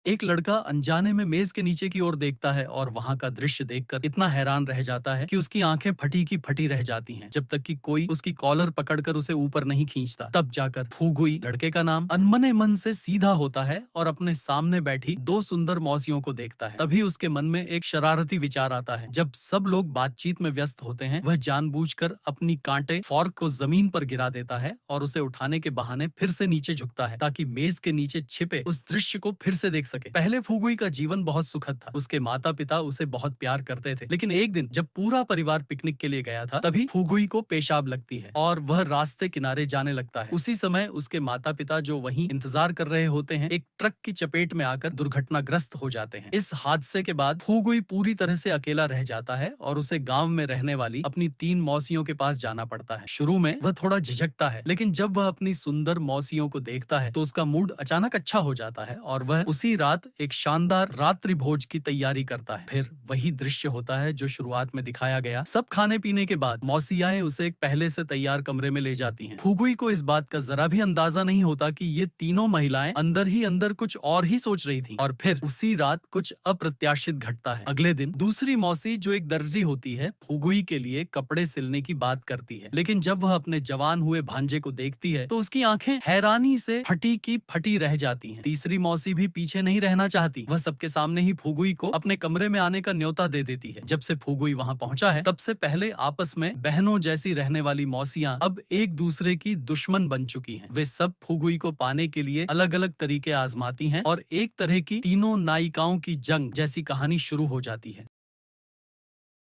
एक लड़का अनजाने में मेज के नीचे की ओर देखता है और वहां का दृश्य देखकर इतना हैरान रह जाता है कि उसकी आंखें फटी की फटी रह जाती हैं, जब तक कि कोई उसकी कॉलर पकड़कर उसे ऊपर नहीं खींचता। तब जाकर फुगुई, लड़के का नाम, अनमने मन से सीधा होता है और अपने सामने बैठी दो सुंदर मौसियों को देखता है। तभी उसके मन में एक शरारती विचार आता है। जब सब लोग बातचीत में व्यस्त होते हैं, वह जानबूझकर अपनी कांटे फॉर्क को जमीन पर गिरा देता है और उसे उठाने के बहाने फिर से नीचे झुकता है ताकि मेज के नीचे छिपे उस दृश्य को फिर से देख सके। पहले फुगुई का जीवन बहुत सुखद था। उसके माता पिता उसे बहुत प्यार करते थे, लेकिन एक दिन जब पूरा परिवार पिकनिक के लिए गया था, तभी फुगुई को पेशाब लगती है और वह रास्ते किनारे जाने लगता है। उसी समय उसके माता पिता, जो वहीं इंतजार कर रहे होते हैं, एक ट्रक की चपेट में आकर दुर्घटनाग्रस्त हो जाते हैं। इस हादसे के बाद फुगुई पूरी तरह से अकेला रह जाता है और उसे गांव में रहने वाली अपनी 3 मौसियों के पास जाना पड़ता है। शुरू में वह थोड़ा झिझकता है, लेकिन जब वह अपनी सुंदर मौसियों को देखता है तो उसका मूड अचानक अच्छा हो जाता है और वह उसी रात एक शानदार रात्रि भोज की तैयारी करता है। फिर वही दृश्य होता है जो शुरुआत में दिखाया गया। सब खाने पीने के बाद मौसियाएं उसे एक पहले से तैयार कमरे में ले जाती हैं। फुगुई को इस बात का जरा भी अंदाजा नहीं होता कि ये तीनों महिलाएं अंदर ही अंदर कुछ और ही सोच रही थीं। और फिर उसी रात कुछ अप्रत्याशित घटता है। अगले दिन दूसरी मौसी, जो एक दर्जी होती है, फुगुई के लिए कपड़े सिलने की बात करती है, लेकिन जब वह अपने जवान हुए भांजे को देखती है तो उसकी आंखें हैरानी से फटी की फटी रह जाती हैं। तीसरी मौसी भी पीछे नहीं रहना चाहती। वह सबके सामने ही फुगुई को अपने कमरे में आने का न्योता दे देती है। जब से फुगुई वहां पहुंचा है, तब से पहले आपस में बहनों जैसी रहने वाली मौसियां अब एक दूसरे की दुश्मन बन चुकी हैं। वे सब फुगुई को पाने के लिए अलग अलग तरीके आजमाती हैं और एक तरह की तीनों नायिकाओं की जंग जैसी कहानी शुरू हो जाती है।